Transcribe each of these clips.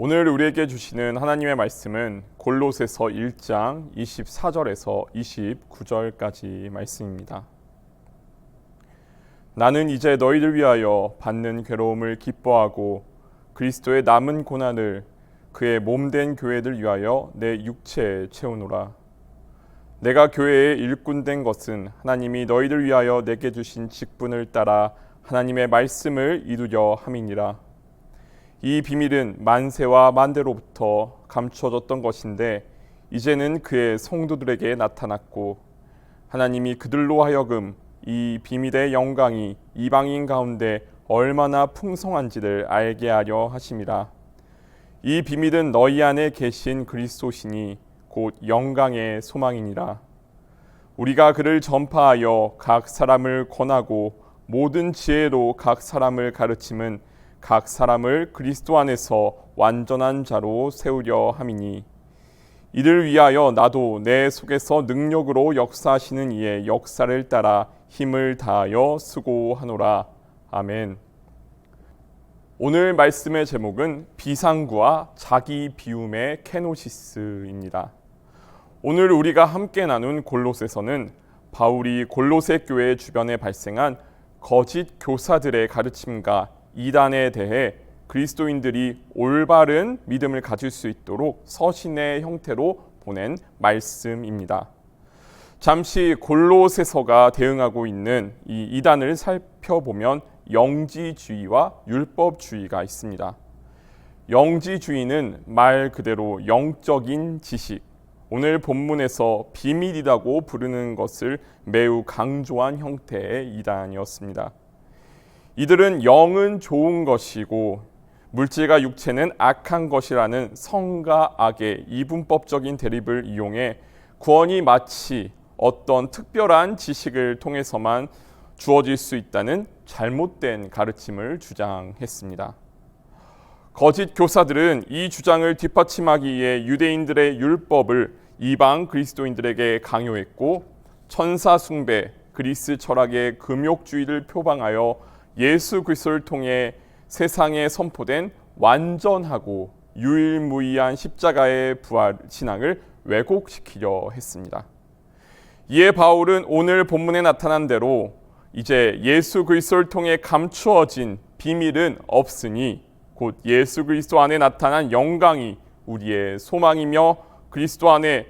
오늘 우리에게 주시는 하나님의 말씀은 골로새서 1장 24절에서 29절까지 말씀입니다. 나는 이제 너희를 위하여 받는 괴로움을 기뻐하고 그리스도의 남은 고난을 그의 몸된 교회를 위하여 내 육체에 채우노라. 내가 교회의 일꾼 된 것은 하나님이 너희를 위하여 내게 주신 직분을 따라 하나님의 말씀을 이루려 함이니라. 이 비밀은 만세와 만대로부터 감추어졌던 것인데 이제는 그의 성도들에게 나타났고 하나님이 그들로 하여금 이 비밀의 영광이 이방인 가운데 얼마나 풍성한지를 알게 하려 하심이라. 이 비밀은 너희 안에 계신 그리스도시니 곧 영광의 소망이니라. 우리가 그를 전파하여 각 사람을 권하고 모든 지혜로 각 사람을 가르침은 각 사람을 그리스도 안에서 완전한 자로 세우려 함이니 이를 위하여 나도 내 속에서 능력으로 역사하시는 이의 역사를 따라 힘을 다하여 수고하노라. 아멘. 오늘 말씀의 제목은 비상구와 자기 비움의 케노시스입니다. 오늘 우리가 함께 나눈 골로새서는 바울이 골로새 교회 주변에 발생한 거짓 교사들의 가르침과 이단에 대해 그리스도인들이 올바른 믿음을 가질 수 있도록 서신의 형태로 보낸 말씀입니다. 잠시 골로새서가 대응하고 있는 이 이단을 살펴보면 영지주의와 율법주의가 있습니다. 영지주의는 말 그대로 영적인 지식, 오늘 본문에서 비밀이라고 부르는 것을 매우 강조한 형태의 이단이었습니다. 이들은 영은 좋은 것이고 물질과 육체는 악한 것이라는 성과 악의 이분법적인 대립을 이용해 구원이 마치 어떤 특별한 지식을 통해서만 주어질 수 있다는 잘못된 가르침을 주장했습니다. 거짓 교사들은 이 주장을 뒷받침하기 위해 유대인들의 율법을 이방 그리스도인들에게 강요했고 천사 숭배, 그리스 철학의 금욕주의를 표방하여 예수 그리스도를 통해 세상에 선포된 완전하고 유일무이한 십자가의 부활 신앙을 왜곡시키려 했습니다. 이에 바울은 오늘 본문에 나타난 대로 이제 예수 그리스도를 통해 감추어진 비밀은 없으니 곧 예수 그리스도 안에 나타난 영광이 우리의 소망이며 그리스도 안에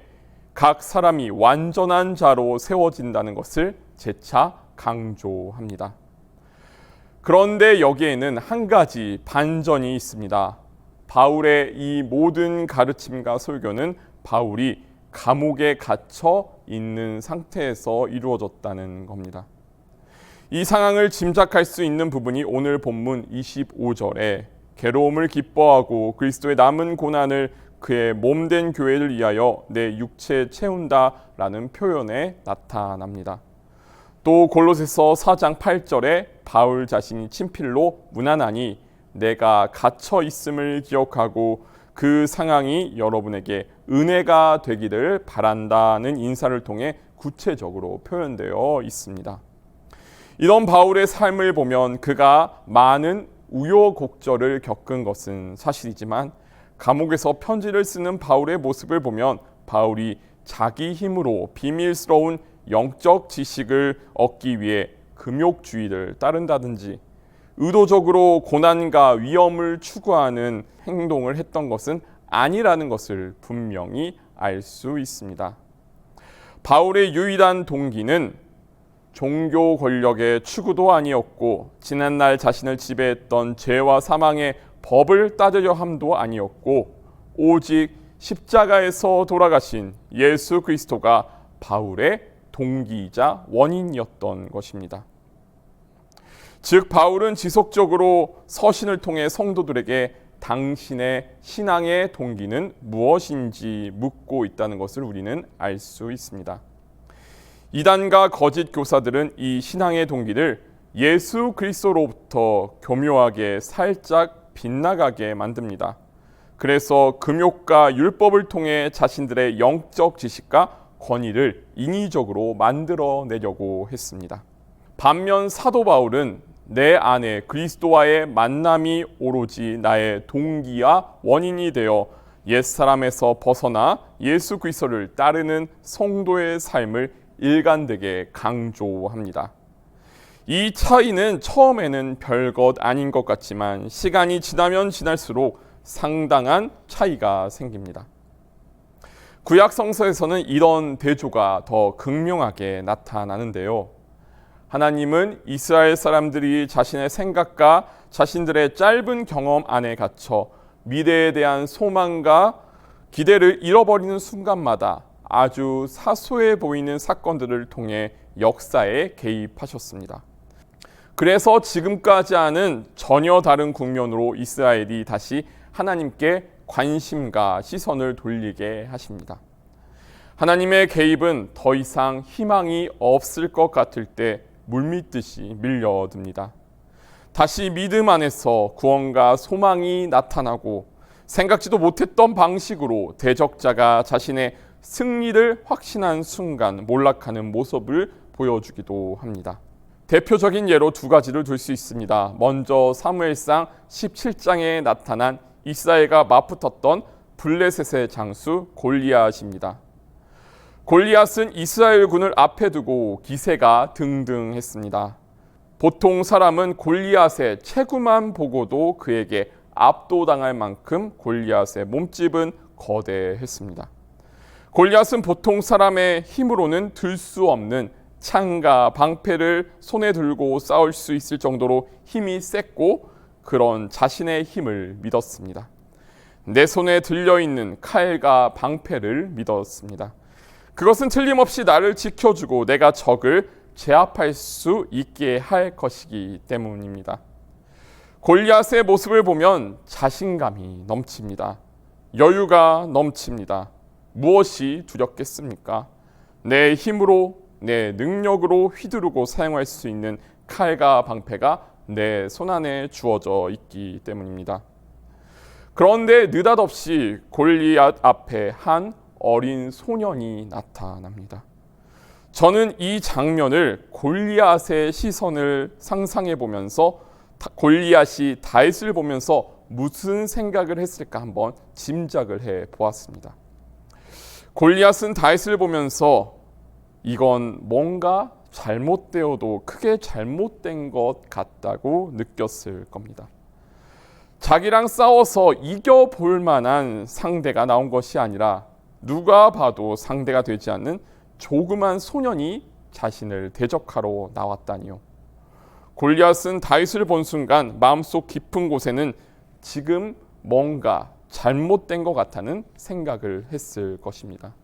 각 사람이 완전한 자로 세워진다는 것을 재차 강조합니다. 그런데 여기에는 한 가지 반전이 있습니다. 바울의 이 모든 가르침과 설교는 바울이 감옥에 갇혀 있는 상태에서 이루어졌다는 겁니다. 이 상황을 짐작할 수 있는 부분이 오늘 본문 25절에 괴로움을 기뻐하고 그리스도의 남은 고난을 그의 몸된 교회를 위하여 내 육체에 채운다라는 표현에 나타납니다. 또 골로새서 4장 8절에 바울 자신이 친필로 문안하니 내가 갇혀 있음을 기억하고 그 상황이 여러분에게 은혜가 되기를 바란다는 인사를 통해 구체적으로 표현되어 있습니다. 이런 바울의 삶을 보면 그가 많은 우여곡절을 겪은 것은 사실이지만 감옥에서 편지를 쓰는 바울의 모습을 보면 바울이 자기 힘으로 비밀스러운 영적 지식을 얻기 위해 금욕주의를 따른다든지 의도적으로 고난과 위험을 추구하는 행동을 했던 것은 아니라는 것을 분명히 알 수 있습니다. 바울의 유일한 동기는 종교 권력의 추구도 아니었고 지난날 자신을 지배했던 죄와 사망의 법을 따르려 함도 아니었고 오직 십자가에서 돌아가신 예수 그리스도가 바울의 동기이자 원인이었던 것입니다. 즉 바울은 지속적으로 서신을 통해 성도들에게 당신의 신앙의 동기는 무엇인지 묻고 있다는 것을 우리는 알 수 있습니다. 이단과 거짓 교사들은 이 신앙의 동기를 예수 그리스도로부터 교묘하게 살짝 빗나가게 만듭니다. 그래서 금욕과 율법을 통해 자신들의 영적 지식과 권위를 인위적으로 만들어내려고 했습니다. 반면 사도 바울은 내 안에 그리스도와의 만남이 오로지 나의 동기와 원인이 되어 옛사람에서 벗어나 예수 그리스도를 따르는 성도의 삶을 일관되게 강조합니다. 이 차이는 처음에는 별것 아닌 것 같지만 시간이 지나면 지날수록 상당한 차이가 생깁니다. 구약 성서에서는 이런 대조가 더 극명하게 나타나는데요. 하나님은 이스라엘 사람들이 자신의 생각과 자신들의 짧은 경험 안에 갇혀 미래에 대한 소망과 기대를 잃어버리는 순간마다 아주 사소해 보이는 사건들을 통해 역사에 개입하셨습니다. 그래서 지금까지와는 전혀 다른 국면으로 이스라엘이 다시 하나님께 관심과 시선을 돌리게 하십니다. 하나님의 개입은 더 이상 희망이 없을 것 같을 때 물밀듯이 밀려듭니다. 다시 믿음 안에서 구원과 소망이 나타나고 생각지도 못했던 방식으로 대적자가 자신의 승리를 확신한 순간 몰락하는 모습을 보여주기도 합니다. 대표적인 예로 두 가지를 들 수 있습니다. 먼저 사무엘상 17장에 나타난 이스라엘과 맞붙었던 블레셋의 장수 골리앗입니다. 골리앗은 이스라엘군을 앞에 두고 기세가 등등했습니다. 보통 사람은 골리앗의 체구만 보고도 그에게 압도당할 만큼 골리앗의 몸집은 거대했습니다. 골리앗은 보통 사람의 힘으로는 들 수 없는 창과 방패를 손에 들고 싸울 수 있을 정도로 힘이 셌고 그런 자신의 힘을 믿었습니다. 내 손에 들려있는 칼과 방패를 믿었습니다. 그것은 틀림없이 나를 지켜주고 내가 적을 제압할 수 있게 할 것이기 때문입니다. 골리앗의 모습을 보면 자신감이 넘칩니다. 여유가 넘칩니다. 무엇이 두렵겠습니까? 내 힘으로 내 능력으로 휘두르고 사용할 수 있는 칼과 방패가 내 손안에 주어져 있기 때문입니다. 그런데 느닷없이 골리앗 앞에 한 어린 소년이 나타납니다. 저는 이 장면을 골리앗의 시선을 상상해 보면서 골리앗이 다윗을 보면서 무슨 생각을 했을까 한번 짐작을 해 보았습니다. 골리앗은 다윗을 보면서 이건 뭔가 잘못되어도 크게 잘못된 것 같다고 느꼈을 겁니다. 자기랑 싸워서 이겨볼 만한 상대가 나온 것이 아니라 누가 봐도 상대가 되지 않는 조그만 소년이 자신을 대적하러 나왔다니요. 골리앗은 다윗을 본 순간 마음속 깊은 곳에는 지금 뭔가 잘못된 것 같다는 생각을 했을 것입니다.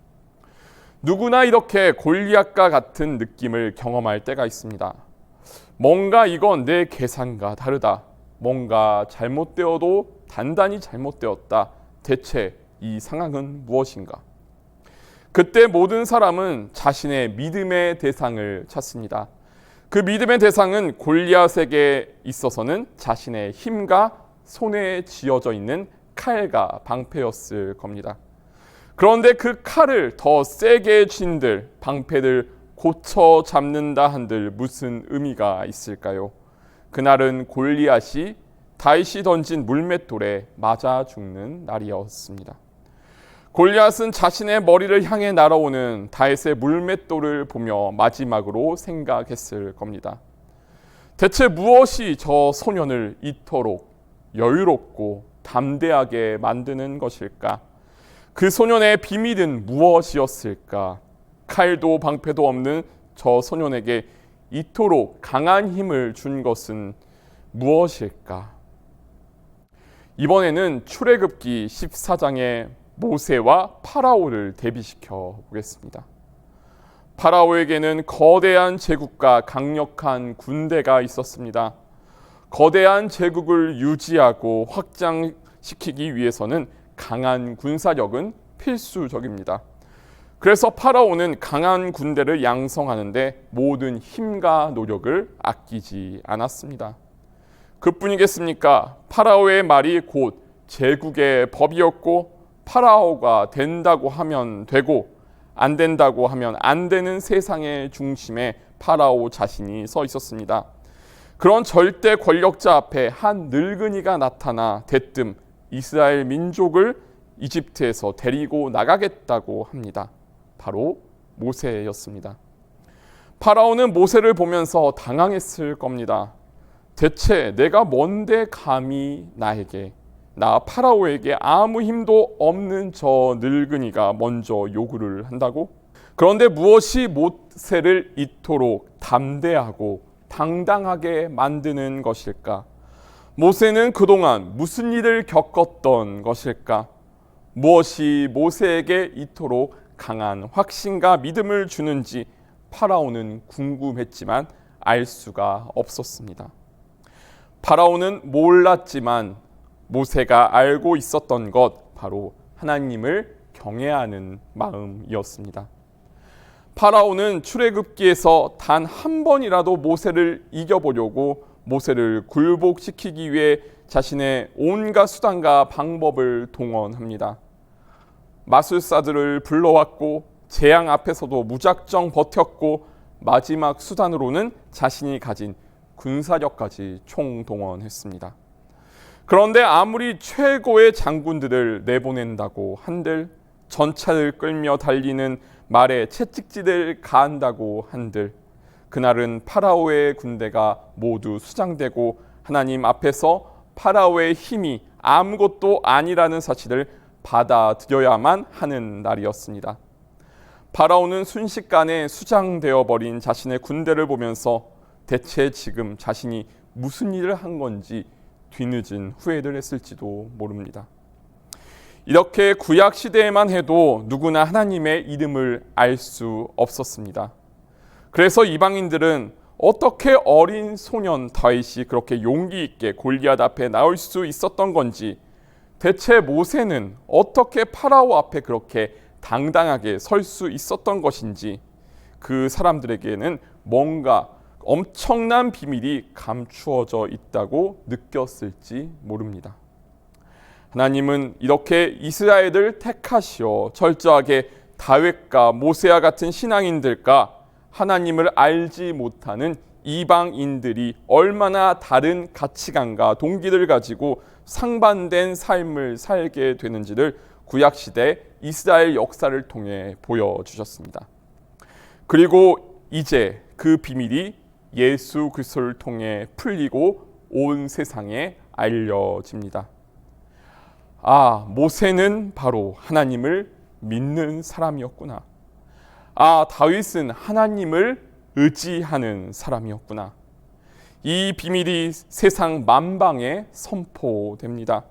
누구나 이렇게 골리앗과 같은 느낌을 경험할 때가 있습니다. 뭔가 이건 내 계산과 다르다. 뭔가 잘못되어도 단단히 잘못되었다. 대체 이 상황은 무엇인가? 그때 모든 사람은 자신의 믿음의 대상을 찾습니다. 그 믿음의 대상은 골리앗에게 있어서는 자신의 힘과 손에 쥐어져 있는 칼과 방패였을 겁니다. 그런데 그 칼을 더 세게 쥔들 방패를 고쳐 잡는다 한들 무슨 의미가 있을까요? 그날은 골리앗이 다윗이 던진 물맷돌에 맞아 죽는 날이었습니다. 골리앗은 자신의 머리를 향해 날아오는 다윗의 물맷돌을 보며 마지막으로 생각했을 겁니다. 대체 무엇이 저 소년을 이토록 여유롭고 담대하게 만드는 것일까? 그 소년의 비밀은 무엇이었을까? 칼도 방패도 없는 저 소년에게 이토록 강한 힘을 준 것은 무엇일까? 이번에는 출애굽기 14장의 모세와 파라오를 대비시켜 보겠습니다. 파라오에게는 거대한 제국과 강력한 군대가 있었습니다. 거대한 제국을 유지하고 확장시키기 위해서는 강한 군사력은 필수적입니다. 그래서 파라오는 강한 군대를 양성하는데 모든 힘과 노력을 아끼지 않았습니다. 그뿐이겠습니까? 파라오의 말이 곧 제국의 법이었고 파라오가 된다고 하면 되고 안 된다고 하면 안 되는 세상의 중심에 파라오 자신이 서 있었습니다. 그런 절대 권력자 앞에 한 늙은이가 나타나 대뜸 이스라엘 민족을 이집트에서 데리고 나가겠다고 합니다. 바로 모세였습니다. 파라오는 모세를 보면서 당황했을 겁니다. 대체 내가 뭔데 감히 나 파라오에게 아무 힘도 없는 저 늙은이가 먼저 요구를 한다고? 그런데 무엇이 모세를 이토록 담대하고 당당하게 만드는 것일까? 모세는 그동안 무슨 일을 겪었던 것일까? 무엇이 모세에게 이토록 강한 확신과 믿음을 주는지 파라오는 궁금했지만 알 수가 없었습니다. 파라오는 몰랐지만 모세가 알고 있었던 것, 바로 하나님을 경외하는 마음이었습니다. 파라오는 출애굽기에서 단 한 번이라도 모세를 이겨보려고 모세를 굴복시키기 위해 자신의 온갖 수단과 방법을 동원합니다. 마술사들을 불러왔고 재앙 앞에서도 무작정 버텼고 마지막 수단으로는 자신이 가진 군사력까지 총동원했습니다. 그런데 아무리 최고의 장군들을 내보낸다고 한들, 전차를 끌며 달리는 말에 채찍질을 가한다고 한들, 그날은 파라오의 군대가 모두 수장되고 하나님 앞에서 파라오의 힘이 아무것도 아니라는 사실을 받아들여야만 하는 날이었습니다. 파라오는 순식간에 수장되어 버린 자신의 군대를 보면서 대체 지금 자신이 무슨 일을 한 건지 뒤늦은 후회를 했을지도 모릅니다. 이렇게 구약 시대에만 해도 누구나 하나님의 이름을 알 수 없었습니다. 그래서 이방인들은 어떻게 어린 소년 다윗이 그렇게 용기 있게 골리앗 앞에 나올 수 있었던 건지, 대체 모세는 어떻게 파라오 앞에 그렇게 당당하게 설 수 있었던 것인지, 그 사람들에게는 뭔가 엄청난 비밀이 감추어져 있다고 느꼈을지 모릅니다. 하나님은 이렇게 이스라엘을 택하시어 철저하게 다윗과 모세와 같은 신앙인들과 하나님을 알지 못하는 이방인들이 얼마나 다른 가치관과 동기를 가지고 상반된 삶을 살게 되는지를 구약시대 이스라엘 역사를 통해 보여주셨습니다. 그리고 이제 그 비밀이 예수 그리스도를 통해 풀리고 온 세상에 알려집니다. 모세는 바로 하나님을 믿는 사람이었구나. 다윗은 하나님을 의지하는 사람이었구나. 이 비밀이 세상 만방에 선포됩니다.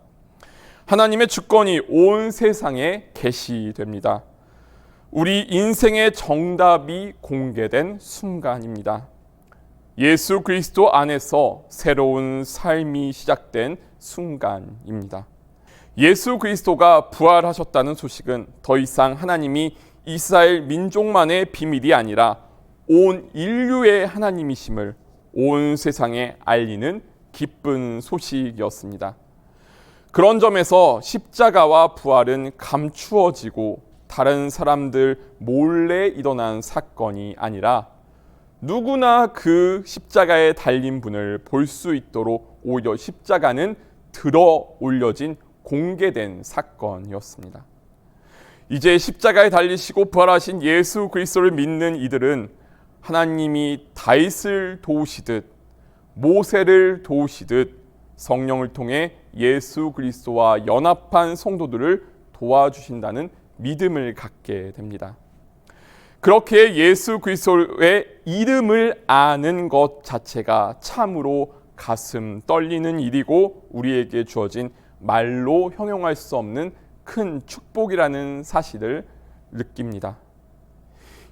하나님의 주권이 온 세상에 계시됩니다. 우리 인생의 정답이 공개된 순간입니다. 예수 그리스도 안에서 새로운 삶이 시작된 순간입니다. 예수 그리스도가 부활하셨다는 소식은 더 이상 하나님이 이스라엘 민족만의 비밀이 아니라 온 인류의 하나님이심을 온 세상에 알리는 기쁜 소식이었습니다. 그런 점에서 십자가와 부활은 감추어지고 다른 사람들 몰래 일어난 사건이 아니라 누구나 그 십자가에 달린 분을 볼 수 있도록 오히려 십자가는 들어 올려진 공개된 사건이었습니다. 이제 십자가에 달리시고 부활하신 예수 그리스도를 믿는 이들은 하나님이 다윗을 도우시듯 모세를 도우시듯 성령을 통해 예수 그리스도와 연합한 성도들을 도와주신다는 믿음을 갖게 됩니다. 그렇게 예수 그리스도의 이름을 아는 것 자체가 참으로 가슴 떨리는 일이고 우리에게 주어진 말로 형용할 수 없는 큰 축복이라는 사실을 느낍니다.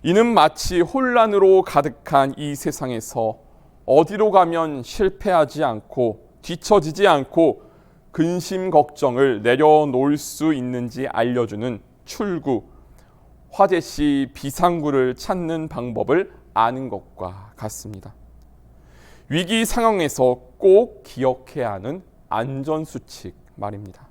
이는 마치 혼란으로 가득한 이 세상에서 어디로 가면 실패하지 않고 뒤처지지 않고 근심 걱정을 내려놓을 수 있는지 알려주는 출구, 화재 시 비상구를 찾는 방법을 아는 것과 같습니다. 위기 상황에서 꼭 기억해야 하는 안전수칙 말입니다.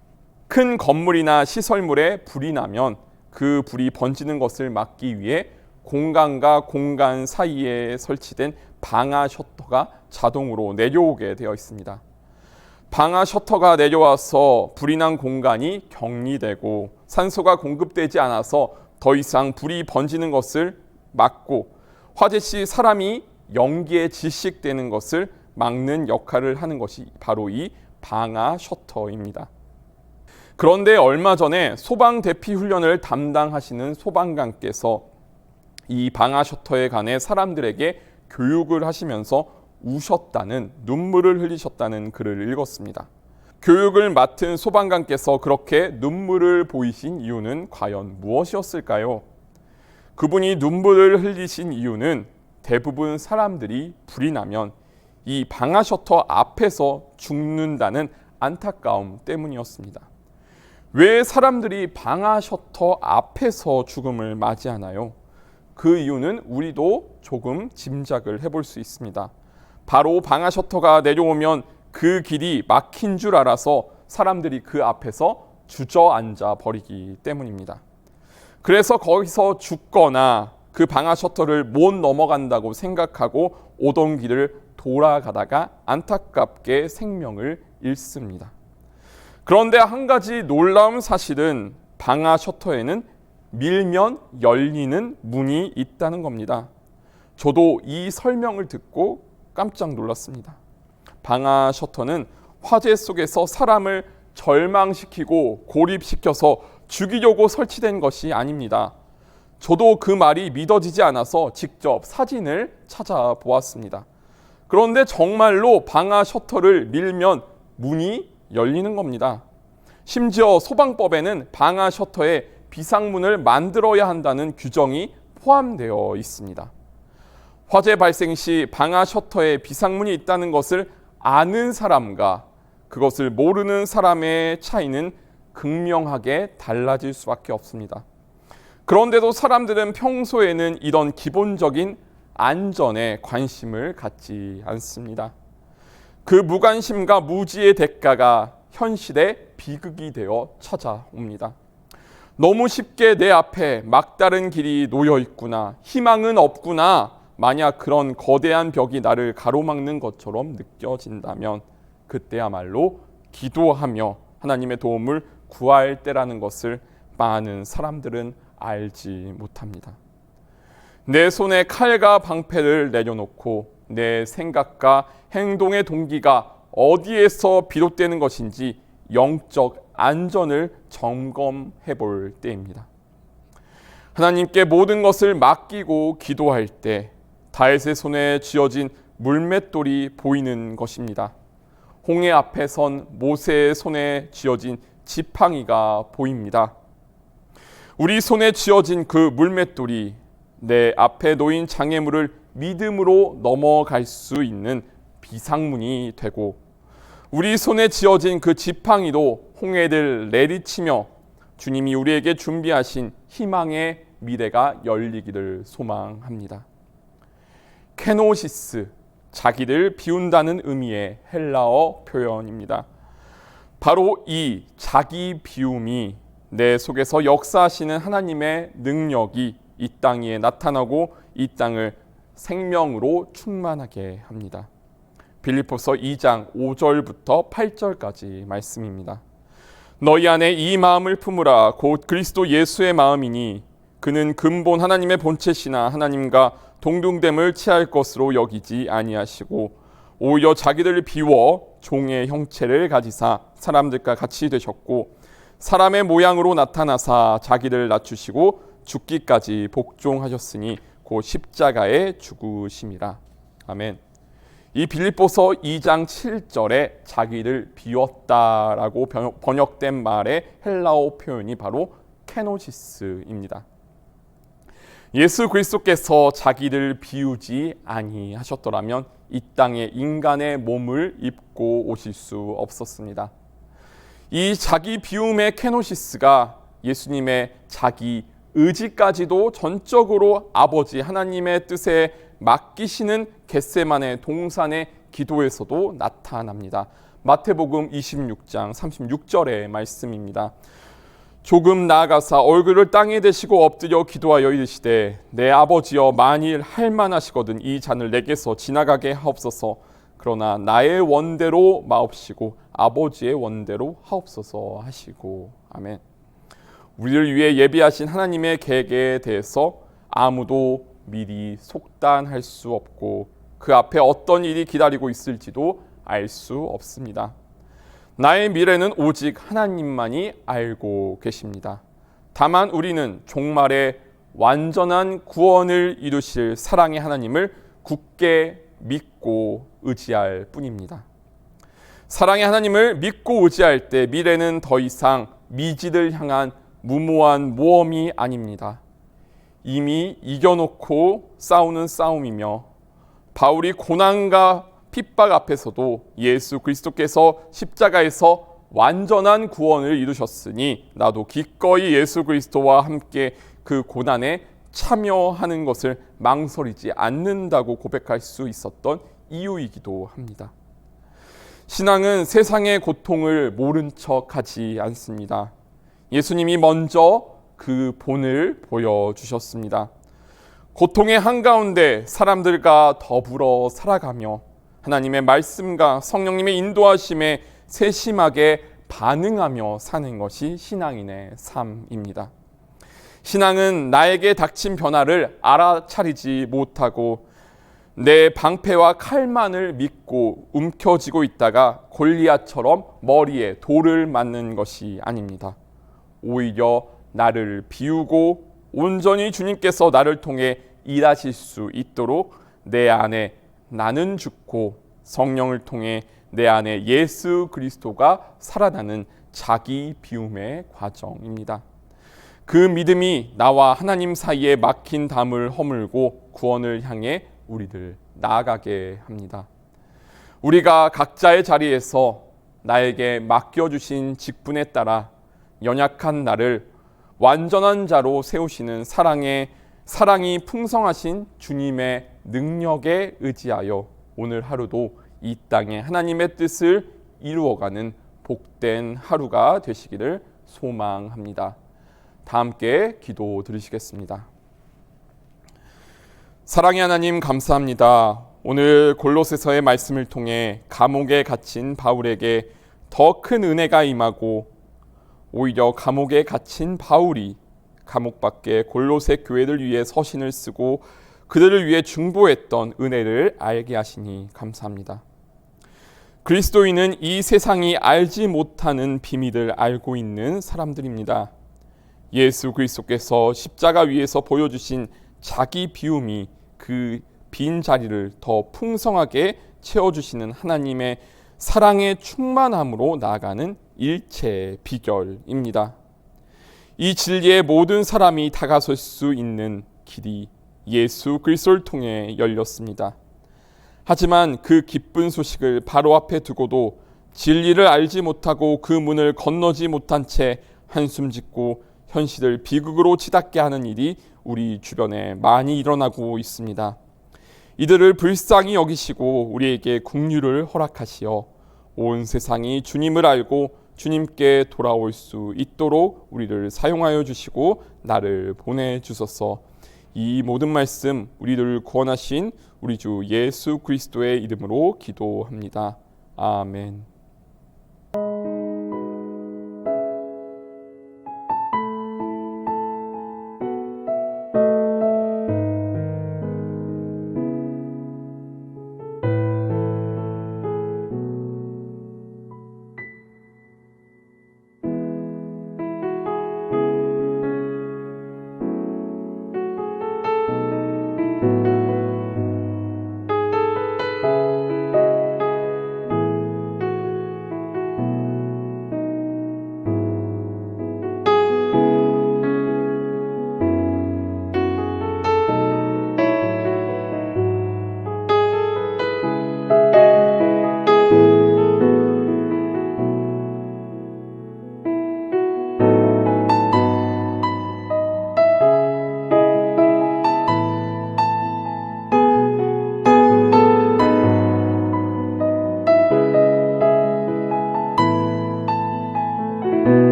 큰 건물이나 시설물에 불이 나면 그 불이 번지는 것을 막기 위해 공간과 공간 사이에 설치된 방아 셔터가 자동으로 내려오게 되어 있습니다. 방아 셔터가 내려와서 불이 난 공간이 격리되고 산소가 공급되지 않아서 더 이상 불이 번지는 것을 막고 화재 시 사람이 연기에 질식되는 것을 막는 역할을 하는 것이 바로 이 방아 셔터입니다. 그런데 얼마 전에 소방 대피 훈련을 담당하시는 소방관께서 이 방아 셔터에 관해 사람들에게 교육을 하시면서 우셨다는, 눈물을 흘리셨다는 글을 읽었습니다. 교육을 맡은 소방관께서 그렇게 눈물을 보이신 이유는 과연 무엇이었을까요? 그분이 눈물을 흘리신 이유는 대부분 사람들이 불이 나면 이 방아 셔터 앞에서 죽는다는 안타까움 때문이었습니다. 왜 사람들이 방아 셔터 앞에서 죽음을 맞이하나요? 그 이유는 우리도 조금 짐작을 해볼 수 있습니다. 바로 방아 셔터가 내려오면 그 길이 막힌 줄 알아서 사람들이 그 앞에서 주저앉아 버리기 때문입니다. 그래서 거기서 죽거나 그 방아 셔터를 못 넘어간다고 생각하고 오던 길을 돌아가다가 안타깝게 생명을 잃습니다. 그런데 한 가지 놀라운 사실은 방아 셔터에는 밀면 열리는 문이 있다는 겁니다. 저도 이 설명을 듣고 깜짝 놀랐습니다. 방아 셔터는 화재 속에서 사람을 절망시키고 고립시켜서 죽이려고 설치된 것이 아닙니다. 저도 그 말이 믿어지지 않아서 직접 사진을 찾아보았습니다. 그런데 정말로 방아 셔터를 밀면 문이 열리는 겁니다. 심지어 소방법에는 방아 셔터에 비상문을 만들어야 한다는 규정이 포함되어 있습니다. 화재 발생 시 방아 셔터에 비상문이 있다는 것을 아는 사람과 그것을 모르는 사람의 차이는 극명하게 달라질 수밖에 없습니다. 그런데도 사람들은 평소에는 이런 기본적인 안전에 관심을 갖지 않습니다. 그 무관심과 무지의 대가가 현실의 비극이 되어 찾아옵니다. 너무 쉽게 내 앞에 막다른 길이 놓여 있구나, 희망은 없구나, 만약 그런 거대한 벽이 나를 가로막는 것처럼 느껴진다면 그때야말로 기도하며 하나님의 도움을 구할 때라는 것을 많은 사람들은 알지 못합니다. 내 손에 칼과 방패를 내려놓고 내 생각과 행동의 동기가 어디에서 비롯되는 것인지 영적 안전을 점검해 볼 때입니다. 하나님께 모든 것을 맡기고 기도할 때 다윗의 손에 쥐어진 물맷돌이 보이는 것입니다. 홍해 앞에 선 모세의 손에 쥐어진 지팡이가 보입니다. 우리 손에 쥐어진 그 물맷돌이 내 앞에 놓인 장애물을 믿음으로 넘어갈 수 있는 비상문이 되고, 우리 손에 쥐어진 그 지팡이도 홍해를 내리치며 주님이 우리에게 준비하신 희망의 미래가 열리기를 소망합니다. 케노시스, 자기를 비운다는 의미의 헬라어 표현입니다. 바로 이 자기 비움이 내 속에서 역사하시는 하나님의 능력이 이 땅 위에 나타나고 이 땅을 생명으로 충만하게 합니다. 빌립보서 2장 5절부터 8절까지 말씀입니다. 너희 안에 이 마음을 품으라. 곧 그리스도 예수의 마음이니 그는 근본 하나님의 본체시나 하나님과 동등됨을 취할 것으로 여기지 아니하시고 오히려 자기를 비워 종의 형체를 가지사 사람들과 같이 되셨고 사람의 모양으로 나타나사 자기를 낮추시고 죽기까지 복종하셨으니 곧 십자가에 죽으심이라. 아멘. 이 빌립보서 2장 7절에 자기를 비웠다라고 번역된 말의 헬라어 표현이 바로 케노시스입니다. 예수 그리스도께서 자기를 비우지 아니하셨더라면 이 땅에 인간의 몸을 입고 오실 수 없었습니다. 이 자기 비움의 케노시스가 예수님의 자기 의지까지도 전적으로 아버지 하나님의 뜻에 맡기시는 겟세마네 동산의 기도에서도 나타납니다. 마태복음 26장 36절의 말씀입니다. 조금 나아가사 얼굴을 땅에 대시고 엎드려 기도하여 이르시되 내 아버지여 만일 할 만하시거든 이 잔을 내게서 지나가게 하옵소서. 그러나 나의 원대로 마옵시고 아버지의 원대로 하옵소서 하시고. 아멘. 우리를 위해 예비하신 하나님의 계획에 대해서 아무도 미리 속단할 수 없고 그 앞에 어떤 일이 기다리고 있을지도 알 수 없습니다. 나의 미래는 오직 하나님만이 알고 계십니다. 다만 우리는 종말에 완전한 구원을 이루실 사랑의 하나님을 굳게 믿고 의지할 뿐입니다. 사랑의 하나님을 믿고 의지할 때 미래는 더 이상 미지를 향한 무모한 모험이 아닙니다. 이미 이겨놓고 싸우는 싸움이며 바울이 고난과 핍박 앞에서도 예수 그리스도께서 십자가에서 완전한 구원을 이루셨으니 나도 기꺼이 예수 그리스도와 함께 그 고난에 참여하는 것을 망설이지 않는다고 고백할 수 있었던 이유이기도 합니다. 신앙은 세상의 고통을 모른 척하지 않습니다. 예수님이 먼저 그 본을 보여주셨습니다. 고통의 한가운데 사람들과 더불어 살아가며 하나님의 말씀과 성령님의 인도하심에 세심하게 반응하며 사는 것이 신앙인의 삶입니다. 신앙은 나에게 닥친 변화를 알아차리지 못하고 내 방패와 칼만을 믿고 움켜쥐고 있다가 골리앗처럼 머리에 돌을 맞는 것이 아닙니다. 오히려 나를 비우고 온전히 주님께서 나를 통해 일하실 수 있도록 내 안에 나는 죽고 성령을 통해 내 안에 예수 그리스도가 살아나는 자기 비움의 과정입니다. 그 믿음이 나와 하나님 사이에 막힌 담을 허물고 구원을 향해 우리를 나아가게 합니다. 우리가 각자의 자리에서 나에게 맡겨주신 직분에 따라 연약한 나를 완전한 자로 세우시는 사랑이 풍성하신 주님의 능력에 의지하여 오늘 하루도 이 땅에 하나님의 뜻을 이루어가는 복된 하루가 되시기를 소망합니다. 다 함께 기도 드리시겠습니다. 사랑의 하나님 감사합니다. 오늘 골로새서의 말씀을 통해 감옥에 갇힌 바울에게 더 큰 은혜가 임하고 오히려 감옥에 갇힌 바울이 감옥 밖에 골로새 교회를 위해 서신을 쓰고 그들을 위해 중보했던 은혜를 알게 하시니 감사합니다. 그리스도인은 이 세상이 알지 못하는 비밀을 알고 있는 사람들입니다. 예수 그리스도께서 십자가 위에서 보여주신 자기 비움이 그 빈 자리를 더 풍성하게 채워주시는 하나님의 사랑의 충만함으로 나아가는 일체의 비결입니다. 이 진리에 모든 사람이 다가설 수 있는 길이 예수 그리스도를 통해 열렸습니다. 하지만 그 기쁜 소식을 바로 앞에 두고도 진리를 알지 못하고 그 문을 건너지 못한 채 한숨 짓고 현실을 비극으로 치닫게 하는 일이 우리 주변에 많이 일어나고 있습니다. 이들을 불쌍히 여기시고 우리에게 긍휼을 허락하시어 온 세상이 주님을 알고 주님께 돌아올 수 있도록 우리를 사용하여 주시고 나를 보내주소서. 이 모든 말씀 우리를 구원하신 우리 주 예수 그리스도의 이름으로 기도합니다. 아멘.